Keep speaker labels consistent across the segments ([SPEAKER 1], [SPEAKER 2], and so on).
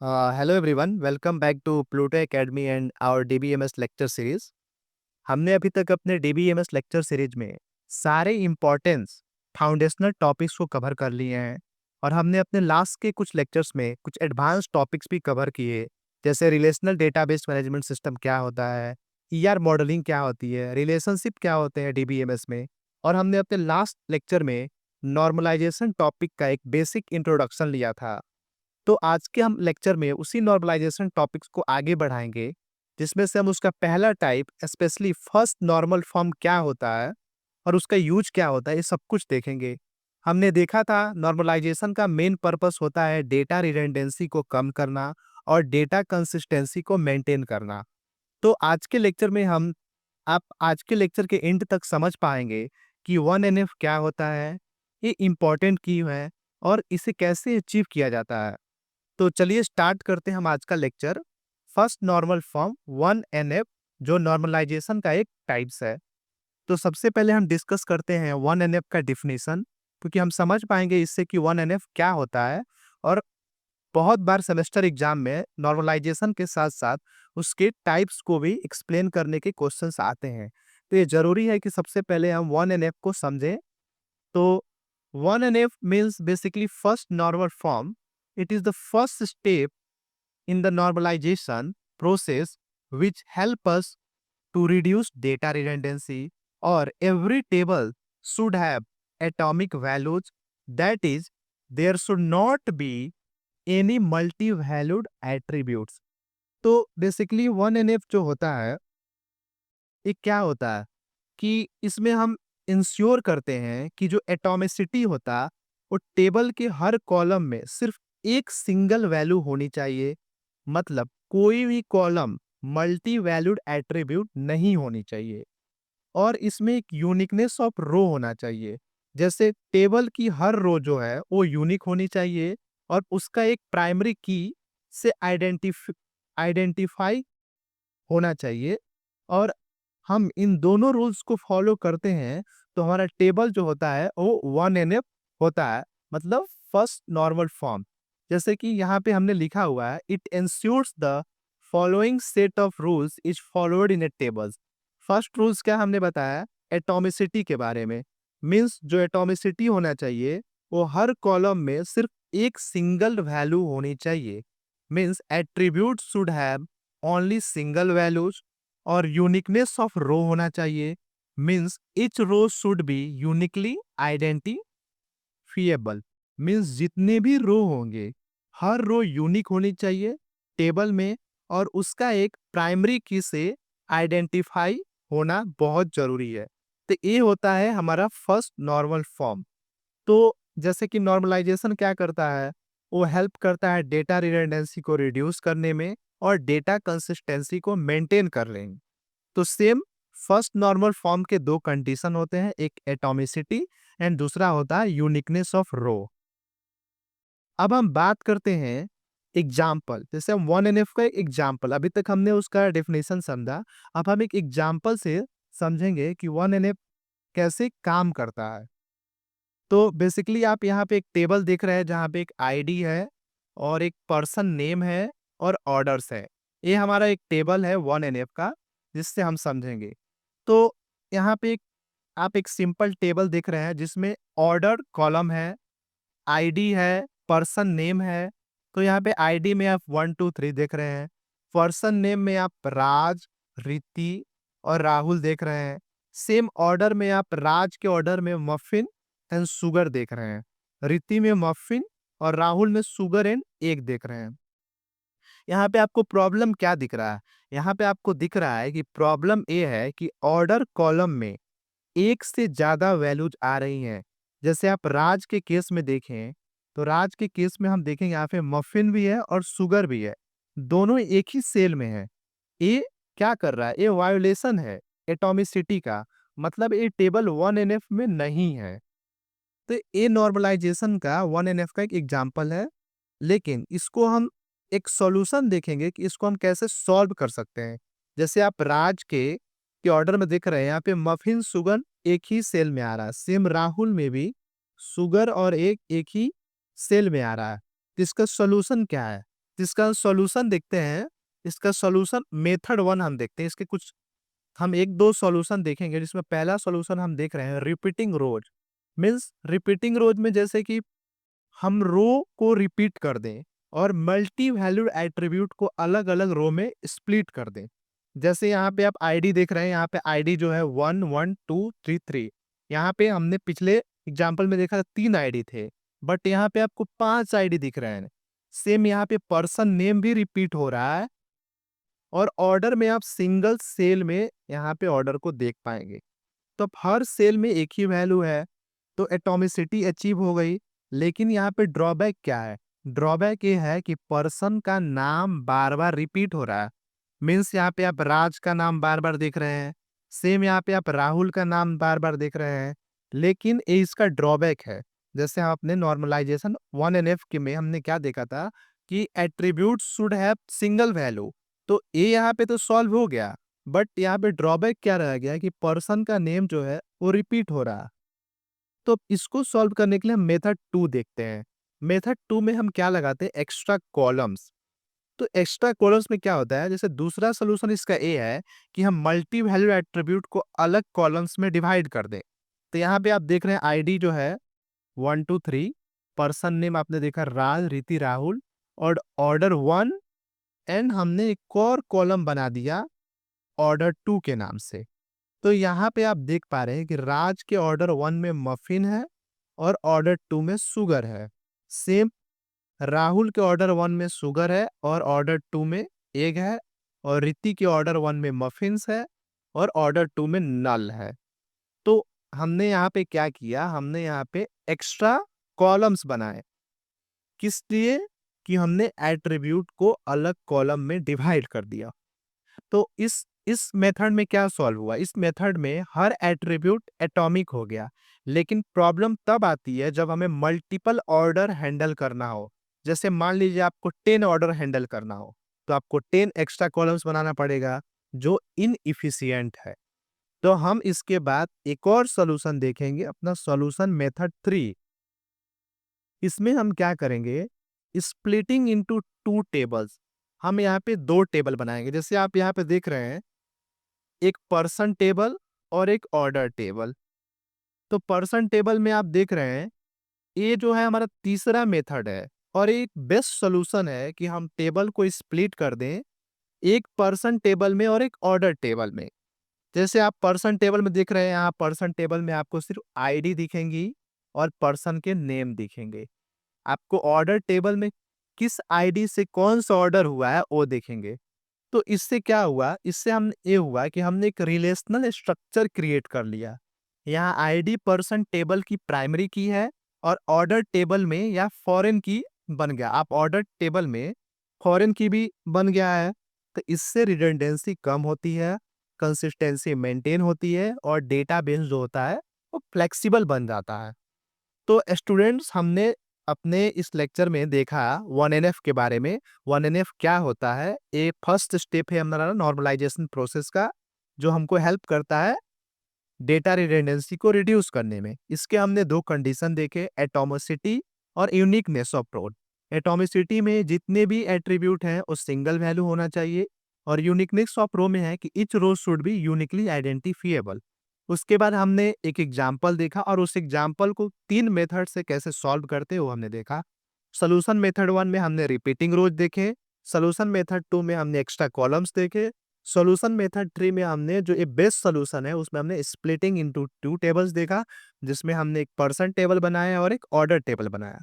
[SPEAKER 1] Hello everyone, welcome back to Pluto academy and our DBMS lecture series. हमने अभी तक अपने डीबीएमएस लेक्चर सीरीज में सारे इम्पोर्टेंस फाउंडेशनल टॉपिक्स को कवर कर लिए हैं और हमने अपने लास्ट के कुछ लेक्चर्स में कुछ एडवांस टॉपिक्स भी कवर किए, जैसे रिलेशनल डेटाबेस मैनेजमेंट सिस्टम क्या होता है, ईआर मॉडलिंग क्या होती है, रिलेशनशिप क्या होते हैं डीबीएमएस में। और हमने अपने लास्ट लेक्चर में नॉर्मलाइजेशन टॉपिक का एक बेसिक इंट्रोडक्शन लिया था। तो आज के हम लेक्चर में उसी नॉर्मलाइजेशन टॉपिक्स को आगे बढ़ाएंगे, जिसमें से हम उसका पहला type specially first normal form क्या होता है और उसका यूज क्या होता है, ये सब कुछ देखेंगे। हमने देखा था नॉर्मलाइजेशन का मेन पर्पस होता है डेटा रिडंडेंसी को कम करना और डेटा कंसिस्टेंसी को मेंटेन करना। तो आज के लेक्चर में आप आज के लेक्चर के एंड तक समझ पाएंगे कि 1NF क्या होता है, ये इम्पोर्टेंट क्यों है और इसे कैसे अचीव किया जाता है। तो चलिए स्टार्ट करते हैं हम आज का lecture. First normal form 1NF, जो नॉर्मलाइजेशन का एक टाइप्स है। तो सबसे पहले हम डिस्कस करते हैं 1NF का डिफिनीशन, क्योंकि हम समझ पाएंगे इससे कि 1NF क्या होता है। और बहुत बार सेमेस्टर एग्जाम में नॉर्मलाइजेशन के साथ साथ उसके टाइप्स को भी एक्सप्लेन करने के क्वेश्चंस आते हैं। तो ये जरूरी है कि सबसे पहले हम 1NF को समझें। तो 1NF means basically first normal form. It is the first step in the normalization process which help us to reduce data redundancy, or every table should have atomic values. That is, there should not be any multi-valued attributes. तो basically 1NF जो होता है, ये क्या होता है कि इसमें हम इंश्योर करते हैं कि जो एटॉमिसिटी होता है वो टेबल के हर कॉलम में सिर्फ एक सिंगल वैल्यू होनी चाहिए। मतलब कोई भी कॉलम मल्टी वैल्यूड एट्रीब्यूट नहीं होनी चाहिए। और इसमें एक यूनिकनेस ऑफ रो होना चाहिए। जैसे टेबल की हर रो जो है वो यूनिक होनी चाहिए और उसका एक प्राइमरी की से आइडेंटिफाई होना चाहिए। और हम इन दोनों रूल्स को फॉलो करते हैं तो हमारा टेबल जो होता है वो 1NF होता है, मतलब फर्स्ट नॉर्मल फॉर्म। जैसे कि यहाँ पे हमने लिखा हुआ है, it ensures the following set of rules is followed in A tables. First rules क्या हमने बताया, एटॉमिसिटी के बारे में। मीन्स जो एटॉमिसिटी होना चाहिए वो हर कॉलम में सिर्फ एक सिंगल वैल्यू होनी चाहिए। Means attribute should have only single values. और यूनिकनेस ऑफ रो होना चाहिए। Means each row should be uniquely identifiable. Means जितने भी रो होंगे हर रो यूनिक होनी चाहिए टेबल में, और उसका एक प्राइमरी की से आइडेंटिफाई होना बहुत जरूरी है। तो ये होता है हमारा फर्स्ट नॉर्मल फॉर्म। तो जैसे कि नॉर्मलाइजेशन क्या करता है, वो हेल्प करता है डेटा रिडंडेंसी को रिड्यूस करने में और डेटा कंसिस्टेंसी को मेंटेन कर लेंगे। तो सेम फर्स्ट नॉर्मल फॉर्म के दो कंडीशन होते हैं, एक एटॉमिसिटी एंड दूसरा होता है यूनिकनेस ऑफ रो। अब हम बात करते हैं एग्जाम्पल। जैसे हम 1NF का एक एग्जाम्पल, अभी तक हमने उसका डेफिनेशन समझा, अब हम एक एग्जाम्पल से समझेंगे कि 1NF कैसे काम करता है। तो बेसिकली आप यहाँ पे एक टेबल देख रहे हैं जहाँ पे एक आईडी है और एक पर्सन नेम है और ऑर्डर्स है। ये हमारा एक टेबल है 1NF का, जिससे हम समझेंगे। तो यहाँ पे आप एक सिंपल टेबल देख रहे हैं जिसमें ऑर्डर कॉलम है, आईडी है, पर्सन नेम है। तो यहाँ पे आईडी में आप 1 2 3 देख रहे हैं। पर्सन नेम में आप राज, रिति और राहुल देख रहे हैं। सेम ऑर्डर में आप राज के ऑर्डर में मफिन एंड शुगर देख रहे हैं। रिति में मफिन और राहुल में शुगर एंड एग देख रहे हैं। यहाँ पे आपको प्रॉब्लम क्या दिख रहा है? यहाँ पे आपको दिख रहा है कि प्रॉब्लम ये है कि ऑर्डर कॉलम में एक से ज्यादा वैल्यूज आ रही हैं। जैसे आप राज के केस में देखें, तो राज के केस में हम देखेंगे यहाँ पे मफिन भी है और शुगर भी है, दोनों एक ही सेल में है। ये क्या कर रहा है? ये वायोलेशन है एटॉमिसिटी का, मतलब ये टेबल 1NF में नहीं है। तो ये नॉर्मलाइजेशन का 1NF का एक एग्जाम्पल है। लेकिन इसको हम एक सॉल्यूशन देखेंगे कि इसको हम कैसे सॉल्व कर सकते हैं। जैसे आप राज के ऑर्डर में देख रहे हैं, यहाँ पे मफिन शुगर एक ही सेल में आ रहा है। सेम राहुल में भी शुगर और एक ही सेल में आ रहा है। तो इसका सॉल्यूशन क्या है? जिसका सॉल्यूशन देखते हैं, इसका सॉल्यूशन मेथड 1 हम देखते हैं। इसके कुछ हम 1-2 सॉल्यूशन देखेंगे, जिसमें पहला सॉल्यूशन हम देख रहे हैं रिपीटिंग रोज। मीन्स रिपीटिंग रोज में जैसे कि हम रो को रिपीट कर दें और मल्टी वैल्यूड एट्रीब्यूट को अलग-अलग रो में स्प्लिट कर दें। जैसे यहाँ पे आप आईडी देख रहे हैं, यहाँ पे आईडी जो है 1, 1, 2, 3, 3। यहाँ पे हमने पिछले एग्जांपल में देखा 3 आईडी थे, बट यहाँ पे आपको 5 आईडी दिख रहे हैं। सेम यहाँ पे पर्सन नेम भी रिपीट हो रहा है और ऑर्डर में आप सिंगल सेल में यहाँ पे ऑर्डर को देख पाएंगे। तो अब हर सेल में एक ही वैल्यू है, तो एटॉमिसिटी अचीव हो गई। लेकिन यहाँ पे ड्रॉबैक क्या है? ड्रॉबैक ये है कि पर्सन का नाम बार-बार रिपीट हो रहा है। मीन्स यहाँ पे आप राज का नाम बार-बार देख रहे हैं। सेम यहाँ पे आप राहुल का नाम बार-बार देख रहे हैं। लेकिन ये इसका ड्रॉबैक है। जैसे आपने नॉर्मलाइजेशन 1NF के में हमने क्या देखा था कि attribute should have single value. तो ये यहाँ पे तो सॉल्व हो गया, बट यहाँ पे ड्रॉबैक क्या रह गया कि पर्सन का नेम जो है वो रिपीट हो रहा है। तो इसको सॉल्व करने के लिए हम मेथड 2 देखते हैं। मेथड 2 में हम क्या लगाते हैं? Extra columns. तो एक्स्ट्रा कॉलम्स में क्या होता है? जैसे दूसरा सॉल्यूशन इसका ये है कि हम मल्टी वैल्यू एट्रीब्यूट को अलग कॉलम्स में डिवाइड कर दें। तो यहाँ पे आप देख रहे हैं आईडी जो है 1, 2, 3, पर्सन नेम आपने देखा राज, रीति, राहुल और ऑर्डर 1 एंड हमने एक और कॉलम बना दिया ऑर्डर 2 के नाम से। तो यहाँ पे आप देख पा रहे हैं कि राज के ऑर्डर 1 में मफिन है और ऑर्डर 2 में शुगर है। सेम राहुल के ऑर्डर 1 में शुगर है और ऑर्डर 2 में एग है और रिति के ऑर्डर 1 में मफिन्स है और ऑर्डर 2 में नल है। तो हमने यहाँ पे क्या किया? हमने यहाँ पे एक्स्ट्रा कॉलम्स बनाए। किस लिए? कि हमने एट्रीब्यूट को अलग कॉलम में डिवाइड कर दिया। तो इस मेथड में क्या सॉल्व हुआ? इस मेथड में हर एट्रीब्यूट एटॉमिक हो गया। लेकिन प्रॉब्लम तब आती है जब हमें मल्टीपल ऑर्डर हैंडल करना हो। जैसे मान लीजिए आपको 10 ऑर्डर हैंडल करना हो, तो आपको 10 एक्स्ट्रा कॉलम्स बनाना पड़ेगा, जो इनएफिशिएंट है। तो हम इसके बाद एक और सॉल्यूशन देखेंगे, अपना सॉल्यूशन मेथड 3। इसमें हम क्या करेंगे? Splitting into 2 tables. हम यहाँ पे 2 टेबल बनाएंगे। जैसे आप यहाँ पे देख रहे हैं, एक पर्सन टेबल और एक ऑर्डर टेबल। तो पर्सन टेबल में आप देख रहे हैं, ये जो है हमारा तीसरा मेथड है और एक बेस्ट सॉल्यूशन है कि हम टेबल को स्प्लिट कर दें, एक पर्सन टेबल में और एक ऑर्डर टेबल में। जैसे आप पर्सन टेबल में देख रहे हैं, यहाँ पर्सन टेबल में आपको सिर्फ आईडी दिखेंगी और पर्सन के नेम दिखेंगे। आपको ऑर्डर टेबल में किस आईडी से कौन सा ऑर्डर हुआ है वो देखेंगे। तो इससे क्या हुआ? इससे हम ये हुआ कि हमने एक रिलेशनल स्ट्रक्चर क्रिएट कर लिया। यहाँ आईडी पर्सन टेबल की प्राइमरी की है और ऑर्डर टेबल में या फॉरेन की बन गया। आप ऑर्डर टेबल में फॉरेन की भी बन गया है। तो इससे रिडंडेंसी कम होती है, कंसिस्टेंसी मेंटेन होती है और डेटाबेस जो होता है वो फ्लेक्सिबल बन जाता है। तो स्टूडेंट्स, हमने अपने इस लेक्चर में देखा 1NF के बारे में। 1NF क्या होता है? ये फर्स्ट स्टेप है हमारा नॉर्मलाइजेशन प्रोसेस का, जो हमको हेल्प करता है डेटा रिडंडेंसी को रिड्यूस करने में। इसके हमने 2 कंडीशन देखे, एटॉमिसिटी और यूनिकनेस ऑफ रो। एटॉमिसिटी में जितने भी एट्रीब्यूट हैं वो सिंगल वैल्यू होना चाहिए और यूनिकनेस ऑफ रो में है कि each row should be uniquely identifiable. उसके बाद हमने एक एग्जाम्पल देखा और उस एग्जाम्पल को 3 मेथड से कैसे सॉल्व करते हैं वो हमने देखा। सोल्यूशन मेथड 1 में हमने रिपीटिंग रोज देखे, सोल्यूशन मेथड 2 में हमने एक्स्ट्रा कॉलम्स देखे, सोल्यूशन मेथड 3 में हमने जो ये बेस्ट सोल्यूशन है उसमें हमने स्प्लिटिंग इनटू 2 टेबल्स देखा, जिसमें हमने एक पर्सन टेबल बनाया और एक ऑर्डर टेबल बनाया।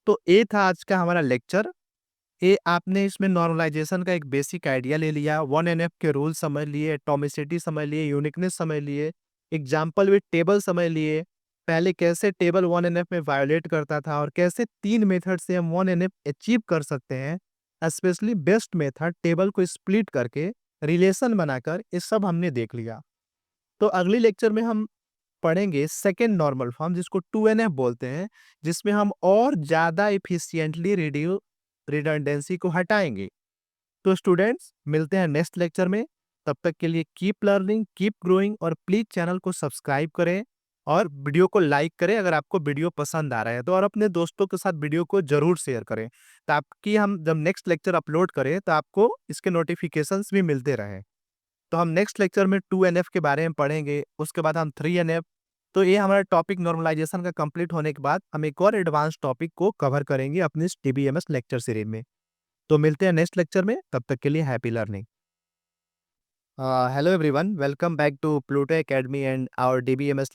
[SPEAKER 1] तो ये था आज का हमारा लेक्चर। ये आपने इसमें नॉर्मलाइजेशन का एक बेसिक आइडिया ले लिया, 1NF के रूल समझ लिए, एटॉमिसिटी समझ लिए, यूनिकनेस समझ लिए, एग्जाम्पल विद टेबल समझ लिए, पहले कैसे टेबल 1NF में वायोलेट करता था और कैसे 3 मेथड से हम 1NF अचीव कर सकते हैं। स्पेशली बेस्ट मेथड टेबल को स्प्लिट करके रिलेशन बनाकर, ये सब हमने देख लिया। तो अगली लेक्चर में हम पढ़ेंगे सेकेंड नॉर्मल फॉर्म, जिसको 2NF बोलते हैं, जिसमें हम और ज़्यादा एफिशिएंटली रिडंडेंसी को हटाएंगे। तो स्टूडेंट्स, मिलते हैं नेक्स्ट लेक्चर में। तब तक के लिए कीप लर्निंग, कीप ग्रोइंग और प्लीज चैनल को सब्सक्राइब करें और वीडियो को लाइक करें अगर आपको वीडियो पसंद आ रहा है तो, और अपने दोस्तों के साथ वीडियो को ज़रूर शेयर करें, ताकि हम जब नेक्स्ट लेक्चर अपलोड करें तो आपको इसके नोटिफ़िकेशंस भी मिलते रहें। तो हम नेक्स्ट लेक्चर में 2NF के बारे में पढ़ेंगे, उसके बाद हम 3NF। तो ये हमारा टॉपिक नॉर्मलाइजेशन का कंप्लीट होने के बाद हम एक और एडवांस टॉपिक को कवर करेंगे अपनी इस डीबीएमएस लेक्चर सीरीज में। तो मिलते हैं नेक्स्ट लेक्चर में, तब तक के लिए happy learning. Hello everyone, welcome back to Pluto academy and our DBMS